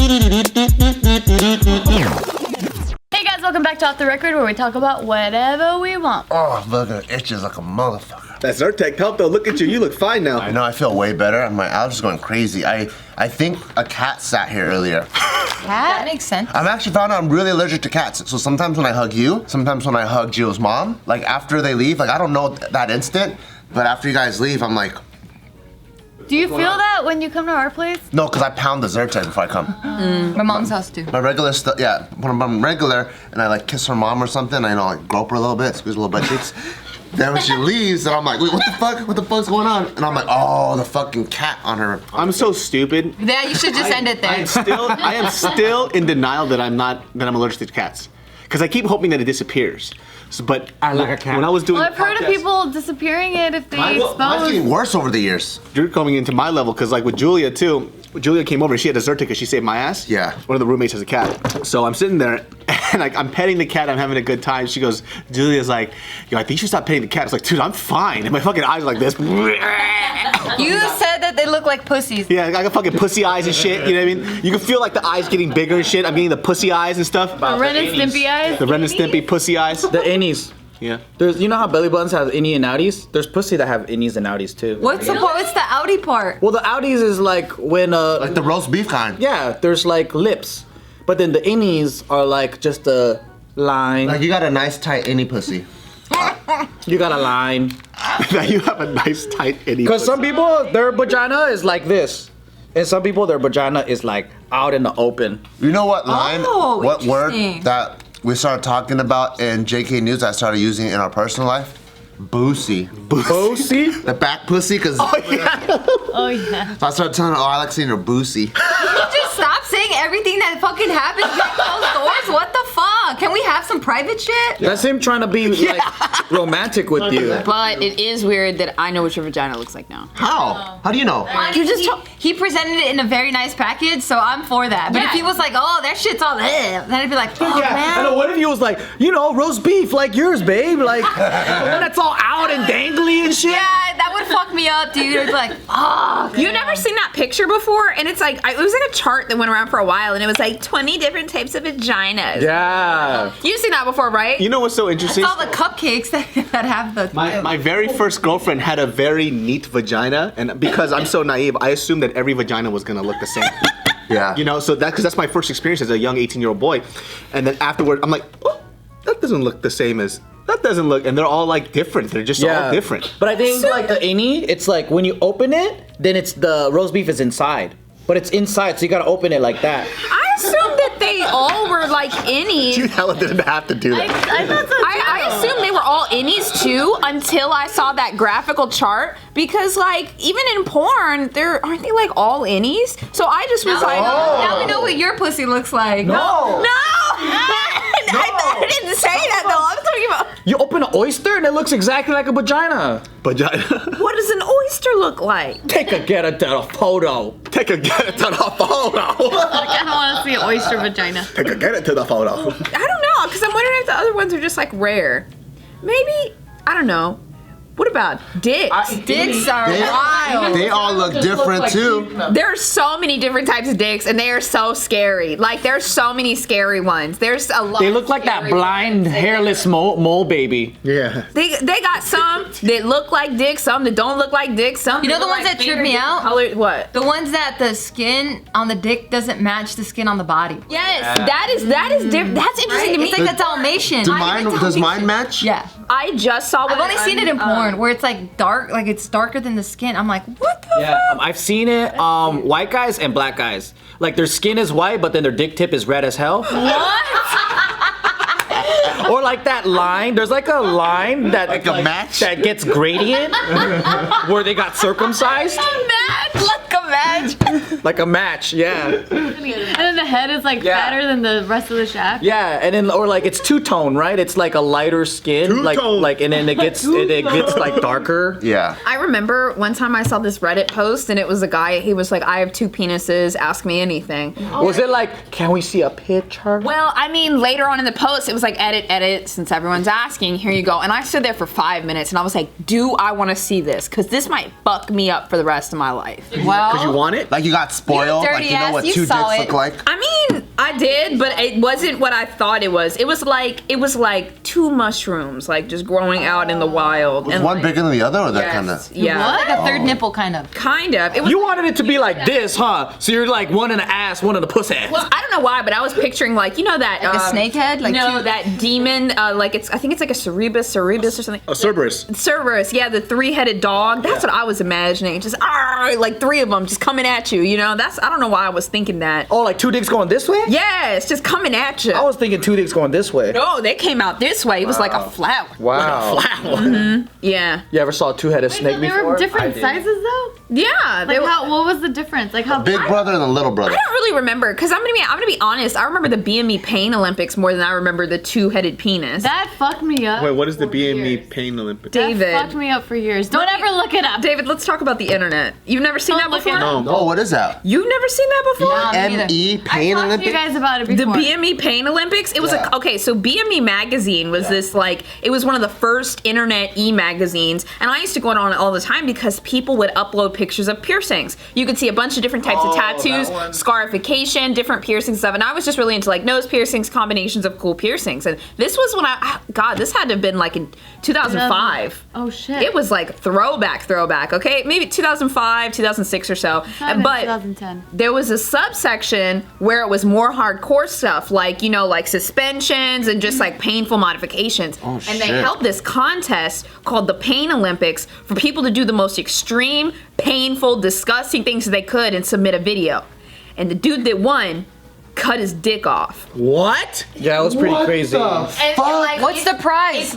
Hey guys, welcome back to Off the Record, where we talk about whatever we want. Oh, look, it itches like a motherfucker. That Zyrtec helped though. Look at you. You look fine now. I know, I feel way better. My allergies going crazy. I think a cat sat here earlier. Cat? That makes sense. I've actually found out I'm really allergic to cats. So sometimes when I hug you, sometimes when I hug Gio's mom, like after they leave, like I don't know that instant, but after you guys leave, I'm like, do you feel that when you come to our place? no, because I pound the Zyrtec before I come. My mom's house too. My regular stuff, yeah, when I'm regular and I like kiss her mom or something, I like grope her a little bit, squeeze her little butt cheeks. Then when she leaves, and I'm like, wait, what the fuck? What the fuck's going on? And I'm like, oh, the fucking cat on her. I'm so stupid. Yeah, you should just end it there. I am still in denial that I'm allergic to cats. Because I keep hoping that it disappears. So, but I like a cat. When I was doing Well, I've heard of people disappearing it if they Mine's expose. getting worse over the years. You're coming into my level, because like with Julia too, Julia came over and she had a Zyrtec because she saved my ass. Yeah. One of the roommates has a cat. So I'm sitting there and like I'm petting the cat, I'm having a good time. She goes, Julia's like, yo, I think you should stop petting the cat. It's like, dude, I'm fine. And my fucking eyes are like this. You said that they look like pussies. Yeah, I got fucking pussy eyes and shit, you know what I mean? You can feel like the eyes getting bigger and shit. I'm getting the pussy eyes and stuff. The Ren and Stimpy eyes. The Ren and Stimpy pussy eyes. The innies. Yeah. There's, you know how belly buttons have innie and outies? There's pussy that have innies and outies too. What's the outie part? Well, the outies is like when Like the roast beef kind. yeah, there's like lips, but then the innies are like just a line. Like you got a nice tight innie pussy. You got a line. Now you have a nice tight innie. Because some people, their vagina is like this, and some people, their vagina is like out in the open. You know what line, Oh, what word interesting. that we started talking about in JK News I started using in our personal life? Boosie. Pussy? The back pussy, because Oh yeah. I started telling her, oh, I like seeing her boosie. Just stop saying everything that fucking happens behind closed doors. What the fuck? Can we have some private shit? That's him trying to be like romantic with you. But it is weird that I know what your vagina looks like now. How? How do you know? You just he presented it in a very nice package, so I'm for that. But if he was like, oh, that shit's all then I'd be like, oh I man. know. What if he was like, you know, roast beef like yours, babe, like that's all out and dangly and shit. Yeah, that would fuck me up, dude. I'd be like, oh. You never seen that picture before? And it's like, it was like a chart that went around for a while, and it was like 20 different types of vaginas. Yeah. You've seen that before, right? You know what's so interesting? It's all the cupcakes that have the. My very first girlfriend had a very neat vagina, and because I'm so naive, I assumed that every vagina was gonna look the same. Yeah. You know, so because that's my first experience as a young 18-year-old boy, and then afterward, I'm like, oh, that doesn't look the same as. That doesn't look, and they're all like different. They're just all different. But I think like the innie, it's like when you open it, then it's the roast beef is inside. But it's inside, so you gotta open it like that. I assumed that they all were like innies. You hella didn't have to do that. I thought so. I assumed they were all innies too until I saw that graphical chart, because like even in porn, aren't they like all innies? So I just was like, Now we know what your pussy looks like. No. I didn't say that though. I'm talking about You open an oyster and it looks exactly like a vagina. Vagina. what does an oyster look like? Take a get it to the photo. Take a get it to the photo. I kind of want to see an oyster vagina. Take a get it to the photo. I don't know, because I'm wondering if the other ones are just like rare. Maybe, I don't know. What about dicks? Dicks are wild. They all look different too. There are so many different types of dicks, and they are so scary. Like, there's so many scary ones. There's a lot. They look like that blind, hairless mole baby. Yeah. They got some that look like dicks, some that don't look like dicks, some. You know that the look ones like that trip me different out? Colored, what? The ones that the skin on the dick doesn't match the skin on the body. Yes, that is different. That's interesting to me. It's like the Dalmatian. Does mine match? Yeah. I just saw. I've only seen it in porn where it's like dark, like it's darker than the skin. I'm like, what the Yeah, fuck? I've seen it. White guys and black guys. Like their skin is white, but then their dick tip is red as hell. Or like that line. There's like a line that Like a match? that gets gradient, where they got circumcised. Like a match. Like a match, yeah. And then the head is like fatter than the rest of the shaft. Yeah, and then or like it's two-tone, right? It's like a lighter skin, like and then it gets like darker. Yeah. I remember one time I saw this Reddit post, and it was a guy. He was like, "I have 2 penises. Ask me anything." Was it like, can we see a picture? Well, I mean, later on in the post, it was like, edit, since everyone's asking, here you go. And I stood there for 5 minutes, and I was like, do I want to see this? Because this might fuck me up for the rest of my life. Well, Because you want it? Like you got spoiled. You Like dirty you know ass, what you 2 saw dicks it. look like. I mean, I did, but it wasn't what I thought it was. It was like 2 mushrooms, like just growing out in the wild. Was one bigger than the other, or that kind of? Yeah. What? Like a third nipple, kind of. Kind of. It was, You wanted it to be like this, huh? So you're like one in the ass, one in the pussy. well, I don't know why, but I was picturing like, you know that Like a snake head? Like no, two- that demon. I think it's like a Cerebus or something. A Cerberus. Cerberus, yeah, the 3-headed dog. That's what I was imagining. Just like 3 of them just coming at you. You know, I don't know why I was thinking that. Oh, like 2 dicks going this way? Yeah, it's just coming at you. I was thinking 2 dicks going this way. No, they came out this way. It was like a flower. Wow. Yeah. You ever saw a 2-headed snake So they before? were different sizes though? Yeah. Like what was the difference? Like how Big brother and the little brother. I don't really remember because I'm gonna be honest. I remember the BME Pain Olympics more than I remember the 2-headed penis. that fucked me up. Wait, what is the for BME years. Pain Olympics? David. That fucked me up for years. Don't ever look it up. David, let's talk about the internet. You've never seen Don't that look it before? up. No. Oh, what is that? You've never seen that before? No, me neither. ME I Pain talked to Olympics? you guys about it The before. BME Pain Olympics, it was Yeah. okay, so BME magazine was this like, it was one of the first internet e-magazines, and I used to go on it all the time because people would upload pictures of piercings. You could see a bunch of different types of tattoos, scarification, different piercings stuff, and I was just really into like nose piercings, combinations of cool piercings, and this was when God, this had to have been like in 2005. Oh shit. It was like throwback, okay? Maybe 2005, 2006 or so. Not But 2010. there was a subsection where it was more hardcore stuff, like, you know, like suspensions and just like painful modifications. Oh, and they shit. held this contest called the Pain Olympics for people to do the most extreme, painful, disgusting things that they could and submit a video. And the dude that won cut his dick off. What? Yeah, it was pretty crazy. And, like, What's the prize?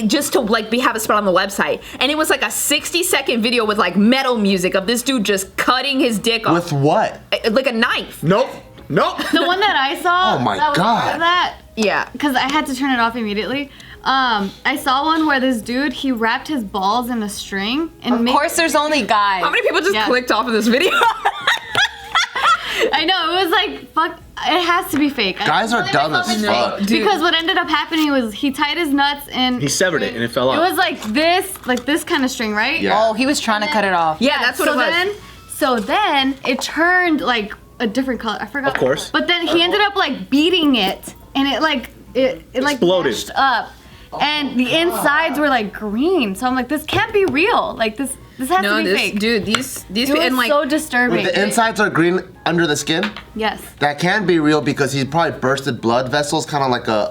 just to like have a spot on the website, and it was like a 60-second video with like metal music of this dude just cutting his dick off With what? like a knife. Nope. Nope. The one that I saw. Oh my that was God. part of that. Yeah. Because I had to turn it off immediately. I saw one where this dude, he wrapped his balls in a string and Of course, there's only guys. How many people just Yeah. clicked off of this video? I know, it was like, fuck, it has to be fake. Guys are dumb as fuck. Because what ended up happening was he tied his nuts and He severed it and it fell it off. was like this kind of string, right? Yeah. Oh, he was trying to cut it off. Yeah, that's what so it was. So then it turned like a different color. I forgot. Of course. But then he ended up like beating it, and it like Exploded. mashed up, and the insides were like green. So I'm like, this can't be real. Like this has No, to be this fake. dude, these it was and like so disturbing. The insides are green under the skin. Yes. That can be real because he probably bursted blood vessels, kind of like a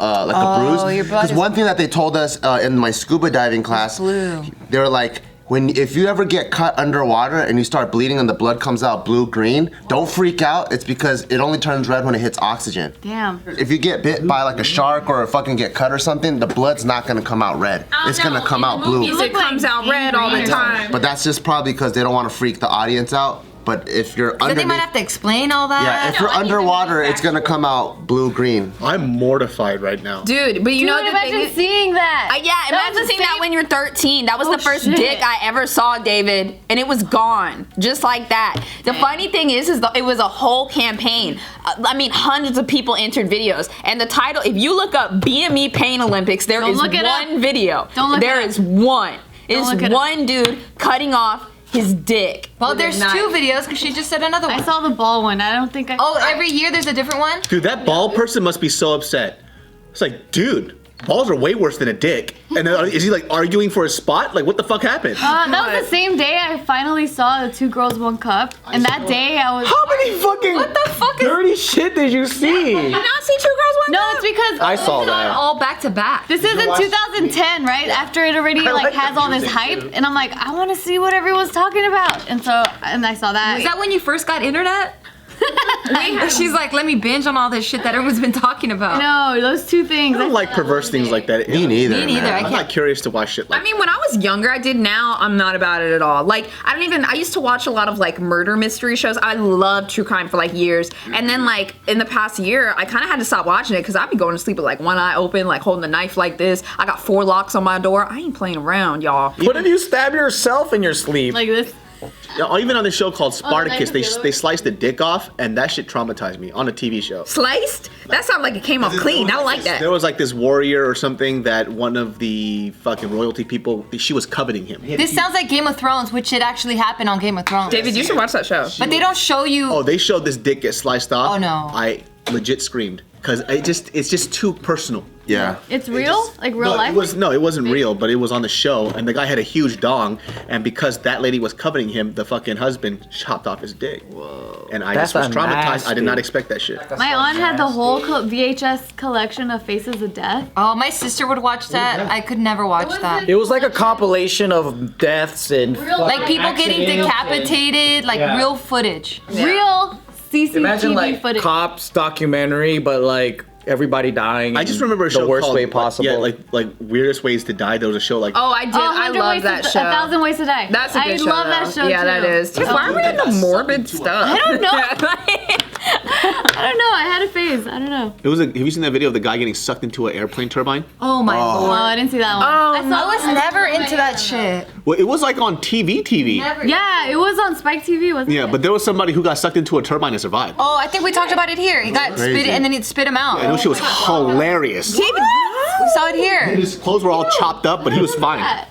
bruise. your blood Because is- one thing that they told us in my scuba diving class, blue. they were like, if you ever get cut underwater and you start bleeding and the blood comes out blue-green, don't freak out. It's because it only turns red when it hits oxygen. Damn. If you get bit by like a shark or fucking get cut or something, the blood's not gonna come out red. It's gonna come out blue. movies, it comes out red all the time. But that's just probably because they don't want to freak the audience out. But if you're Then they underneath, might have to explain all that. yeah, if you're underwater, it's gonna come out blue-green. I'm mortified right now. dude, but you know Dude, the thing imagine is, seeing that. yeah, That was imagine the seeing that same- when you're 13. That was Oh, the first shit. dick I ever saw, David, and it was gone, just like that. The funny thing is it was a whole campaign. I mean, hundreds of people entered videos, and the title, if you look up BME Pain Olympics, there Don't is look it up. one video. Don't look There it up. is one. It Don't is look it up. one dude cutting off his dick. Well, with a there's knife. 2 videos because she just said another one. I saw the ball one. I don't think I. Oh, every year there's a different one? Dude, that bald person must be so upset. It's like, dude, balls are way worse than a dick. And then, is he like arguing for a spot? Like, what the fuck happened? That was the same day I finally saw the 2 Girls 1 Cup, and that day I was. How many fucking What the fuck is... dirty shit did you see? Did you not see 2 Girls 1 No, Cup? it's because I saw that. all back to back. this is in 2010, right? After it already like has all this hype, and I'm like, I want to see what everyone's talking about, and I saw that. Is that when you first got internet? She's like, let me binge on all this shit that everyone's been talking about. No, those 2 things. I don't like perverse things like that. Me neither. Me neither. man. I I'm can't. not curious to watch shit like I mean, when I was younger, I did. Now, I'm not about it at all. Like, I used to watch a lot of, like, murder mystery shows. I loved true crime for, like, years. And then, like, in the past year, I kind of had to stop watching it because I'd be going to sleep with, like, one eye open, like, holding a knife like this. I got 4 locks on my door. I ain't playing around, y'all. What if you stab yourself in your sleep? Like this. Yeah, even on the show called Spartacus, the knife they sliced the dick off, and that shit traumatized me on a TV show. Sliced? That sounds like it came off clean. I don't like that. There was like this warrior or something that one of the fucking royalty people, she was coveting him. This sounds like Game of Thrones, which should actually happen on Game of Thrones. David, you should watch that show. But they don't show you... Oh, they showed this dick get sliced off. Oh, no. legit screamed because it's just too personal. Yeah. It's real? Like real life? It wasn't real, but it was on the show, and the guy had a huge dong, and because that lady was coveting him, the fucking husband chopped off his dick. Whoa. And I That's just was traumatized. nasty. I did not expect that shit. My aunt had the whole VHS collection of Faces of Death. Oh, my sister would watch that. I could never watch that. It was like a compilation of deaths and Like people getting accidents decapitated, like real footage. Real CCTV Imagine like footage. cops documentary, but like everybody dying. I just remember a show the worst called, way possible. Yeah, like weirdest ways to die. There was a show like. Oh, I did. I 100 love Ways that to, show. 1,000 Ways to Die. That's a good I show. love that show Yeah, too. that is. Dude, why are we into morbid stuff? I don't know. I don't know. I had a phase. I don't know. Have you seen that video of the guy getting sucked into an airplane turbine? Oh my Oh, lord. I didn't see that one. I was never into that shit. Well, it was like on TV. Yeah, it was on Spike TV, wasn't it? Yeah, but there was somebody who got sucked into a turbine and survived. Oh, I think we talked about it here. He got Crazy. spit and then he'd spit him out. I know she was hilarious. We saw it here. His clothes were all chopped up, but he was fine.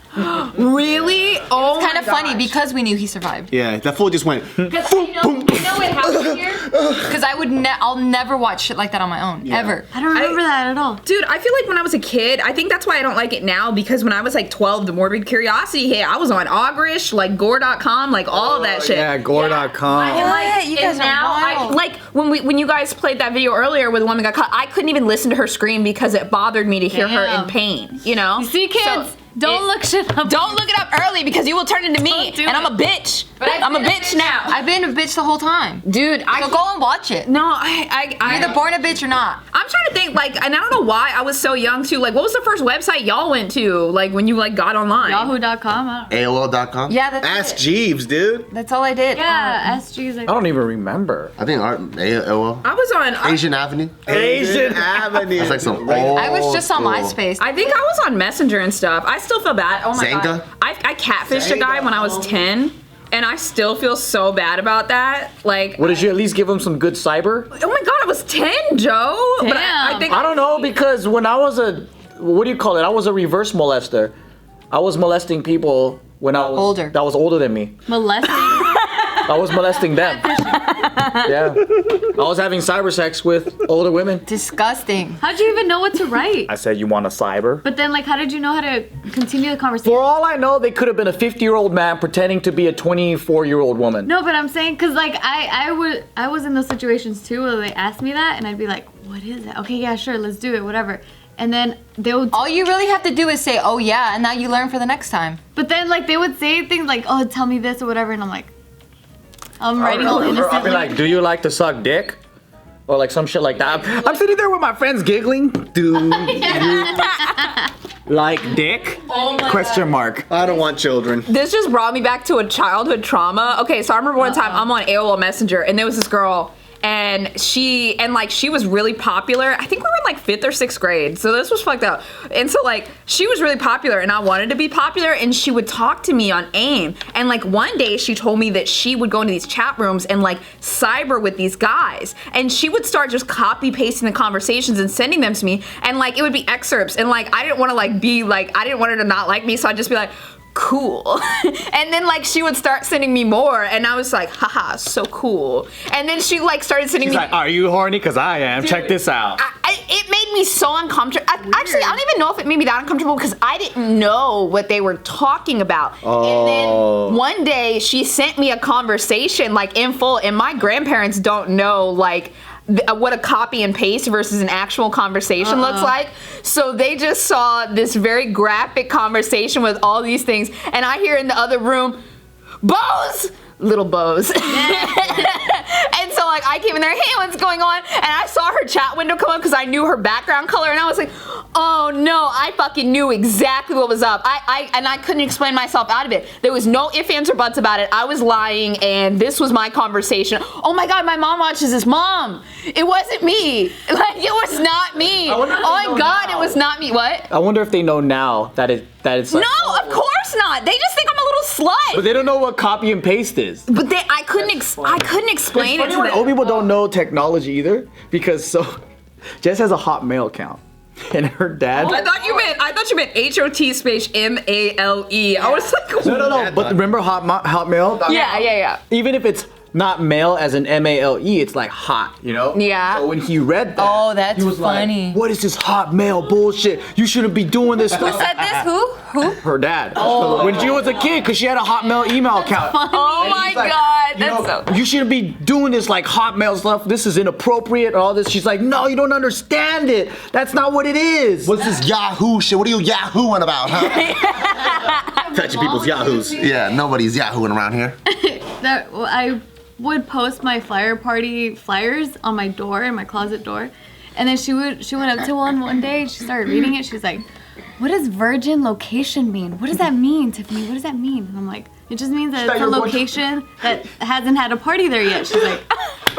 Really? Oh, It's kind of funny because we knew he survived. Yeah, that fool just went. Because you know it happened here. Because I'll never watch shit like that on my own ever. I don't remember that at all. Dude, I feel like when I was a kid, I think that's why I don't like it now, because when I was like 12, the morbid curiosity hit. I was on Augrish, like gore.com, like all of that shit. yeah, gore.com. And like, You guys and are now, wild. like when you guys played that video earlier where the woman got caught, I couldn't even listen to her scream because it bothered me to hear her Damn. in pain. You know? You see, kids, don't look shit up. Don't look it up early because you will turn into me, Don't do and it. I'm a bitch. But I'm a bitch now. I've been a bitch the whole time. Dude, So go and watch it. No, You're either born a bitch or not. I'm trying to think, like, and I don't know why I was so young too. Like, what was the first website y'all went to? Like, when you like got online? Yahoo.com. AOL.com? Yeah, that's Ask it. Jeeves, dude. That's all I did. Yeah, SG's. I don't even remember. I think AOL. I was on. Asian Avenue. Asian Avenue. That's like some old I was just on school. MySpace. I think I was on Messenger and stuff. I still feel bad. Oh my Zanga? god. I catfished a guy when I was 10, and I still feel so bad about that. Like, What did you at least give him some good cyber? oh my god, I was 10, Joe. But I Damn. think I don't know, because when I was what do you call it? I was a reverse molester. I was molesting people when I was Older. That was older than me. Molesting. I was molesting them. Yeah. I was having cyber sex with older women. Disgusting. How'd you even know what to write? I said, you want a cyber? But then, like, how did you know how to continue the conversation? For all I know, they could have been a 50-year-old man pretending to be a 24-year-old woman. No, but I'm saying, cause like I was in those situations too where they asked me that, and I'd be like, what is it? Okay, yeah, sure, let's do it, whatever. And then they would, All you really have to do is say, oh yeah, and now you learn for the next time. but then like they would say things like, oh, tell me this or whatever, and I'm like, I'm writing all innocently. I'll be like, do you like to suck dick? Or like some shit like that. I'm sitting there with my friends giggling. Do you like dick? Question mark. I don't want children. this just brought me back to a childhood trauma. Okay, so I remember one time I'm on AOL Messenger, and there was this girl, and she was really popular. I think we were in like 5th or 6th grade, so this was fucked up. And so like she was really popular, and I wanted to be popular, and she would talk to me on AIM. And like one day she told me that she would go into these chat rooms and like cyber with these guys, and she would start just copy pasting the conversations and sending them to me, and like it would be excerpts, and like I didn't want to like be like, I didn't want her to not like me, so I'd just be like, cool. And then like she would start sending me more, and I was like, haha, so cool. And then she like started sending He's me like, are you horny? Because I am. Check this out. it made me so uncomfortable. Actually, I don't even know if it made me that uncomfortable because I didn't know what they were talking about. And then one day she sent me a conversation like in full, and my grandparents don't know like what a copy and paste versus an actual conversation looks like. So they just saw this very graphic conversation with all these things, and I hear in the other room, Boze! Little Boze. And so like I came in there, hey, what's going on? And I saw her chat window come up because I knew her background color, and I was like, oh no, I fucking knew exactly what was up. I couldn't explain myself out of it. There was no ifs, ands, or buts about it. I was lying, and this was my conversation. Oh my god, my mom watches this. Mom, it wasn't me. Like, it was not me. Oh my god, it was not me. What? I wonder if they know now that it's like, No, of course not. They just think I'm a little slut. but they don't know what copy and paste is. But I couldn't explain it to them. Old people don't know technology either, because so Jess has a Hotmail account, and her dad. I thought you meant HOT space MALE. I was like, No. But remember Hotmail? yeah. Even if it's not male as in M-A-L-E. It's like hot, you know? Yeah. So when he read that, Oh, that's he was funny. like, what is this hot male bullshit? You shouldn't be doing this stuff. Who said this? Who? Her dad. Oh. When she was a kid, because she had a Hotmail email account. Oh my like, god, You that's know, so. you shouldn't be doing this like Hotmail stuff. This is inappropriate and all this. She's like, no, you don't understand it. That's not what it is. What's this Yahoo shit? What are you Yahooing about, huh? Touching people's yahoos. Yeah, nobody's Yahooing around here. I would post my flyer party flyers on my door, in my closet door, and then she went up to one day and she started reading it. She's like, "What does virgin location mean? What does that mean, Tiffany? What does that mean?" And I'm like, "It just means that it's a location that hasn't had a party there yet." She's like,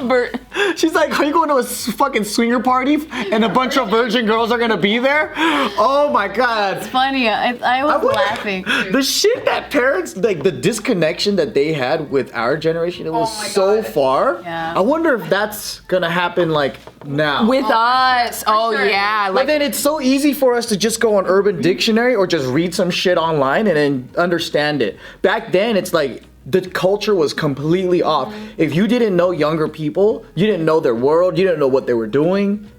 Bert. She's like, are you going to a fucking swinger party and a bunch of virgin girls are gonna be there? Oh my god. "Funny." I was laughing. The shit that parents, like the disconnection that they had with our generation, it was so far. Yeah. I wonder if that's gonna happen like now. With us. Oh sure. yeah. But Like then it's so easy for us to just go on Urban Dictionary or just read some shit online and then understand it. Back then, it's like the culture was completely off. If you didn't know younger people, you didn't know their world, you didn't know what they were doing.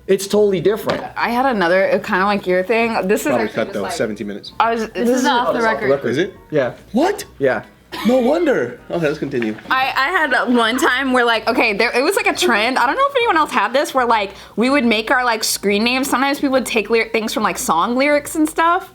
It's totally different. I had another kind of like your thing. This is Probably actually cut just though. like, 17 minutes. I was. This is off the record. Is it? Yeah. What? Yeah. No wonder. Okay, let's continue. I had one time where like, okay, it was like a trend. I don't know if anyone else had this, where like we would make our like screen names. Sometimes people would take things from like song lyrics and stuff.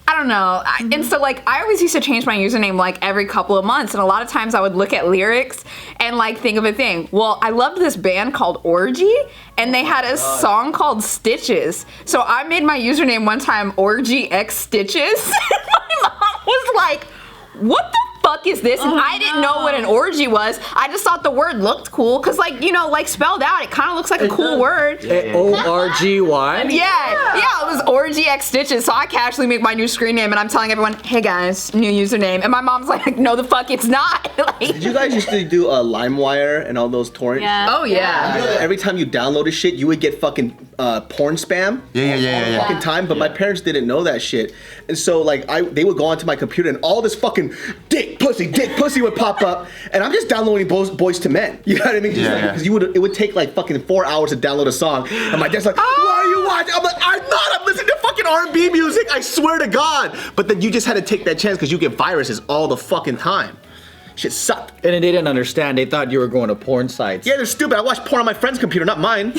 I don't know. And so like I always used to change my username like every couple of months, and a lot of times I would look at lyrics and like think of a thing. Well, I loved this band called Orgy, and they had a song called Stitches. So I made my username one time Orgy X Stitches. My mom was like, what the fuck is this? And I didn't know what an orgy was. I just thought the word looked cool because, like, you know, like spelled out, it kind of looks like a cool word. O-R-G-Y? Yeah, it was Orgy X Stitches. So I casually make my new screen name and I'm telling everyone, hey guys, new username. And my mom's like, no, the fuck it's not. Like, Did you guys used to do LimeWire and all those torrents? Yeah. oh yeah. You know that every time you downloaded shit, you would get fucking porn spam? Yeah. Fucking time, but my parents didn't know that shit. And so like they would go onto my computer and all this fucking dick pussy would pop up, and I'm just downloading Boys to Men. You know what I mean? Because it would take like fucking 4 hours to download a song, and my dad's like, "Why are you watching?" I'm like, I'm listening to fucking R&B music. I swear to God. But then you just had to take that chance because you get viruses all the fucking time. Shit sucked. And they didn't understand. They thought you were going to porn sites. Yeah, they're stupid. I watch porn on my friend's computer, not mine.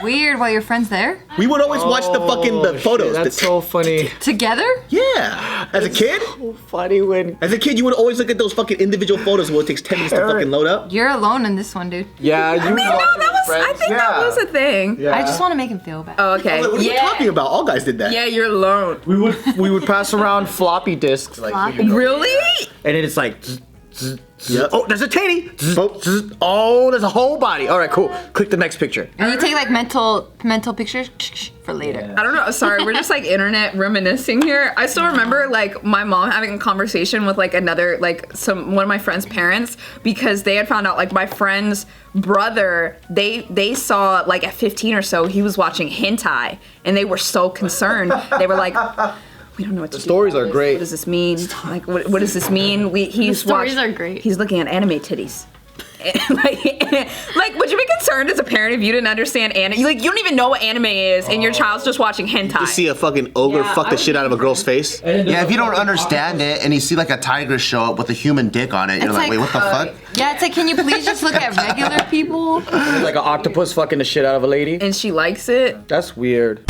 Weird. While your friend's there We would always watch the photos. That's so funny. together. Yeah. As a kid? Funny when. As a kid, you would always look at those fucking individual photos where it takes 10 minutes to fucking load up. You're alone in this one, dude. Yeah, you. I mean, no, I think that was a thing. Yeah. I just want to make him feel bad. Oh, okay. What are you talking about? All guys did that. Yeah, you're alone. We would pass around floppy disks like. Really? And then it's like. Yep. Oh, there's a titty. Oh, there's a whole body. All right, cool. Click the next picture. And you take like mental pictures for later. I don't know. Sorry, we're just like internet reminiscing here. I still remember like my mom having a conversation with like another like one of my friend's parents because they had found out like my friend's brother they saw like at 15 or so he was watching hentai and they were so concerned. They were like, we don't know what to do. Stories are great. What does this mean? Like, what does this mean? Stories are great. He's looking at anime titties. like, would you be concerned as a parent if you didn't understand anime? Like, you don't even know what anime is, and your child's just watching hentai. You see a fucking ogre fuck the shit out of a girl's face. Yeah, if you don't understand it and you see like a tiger show up with a human dick on it, you're like, wait, what the fuck? Yeah, it's like, can you please just look at regular people? Like an octopus fucking the shit out of a lady. And she likes it. That's weird.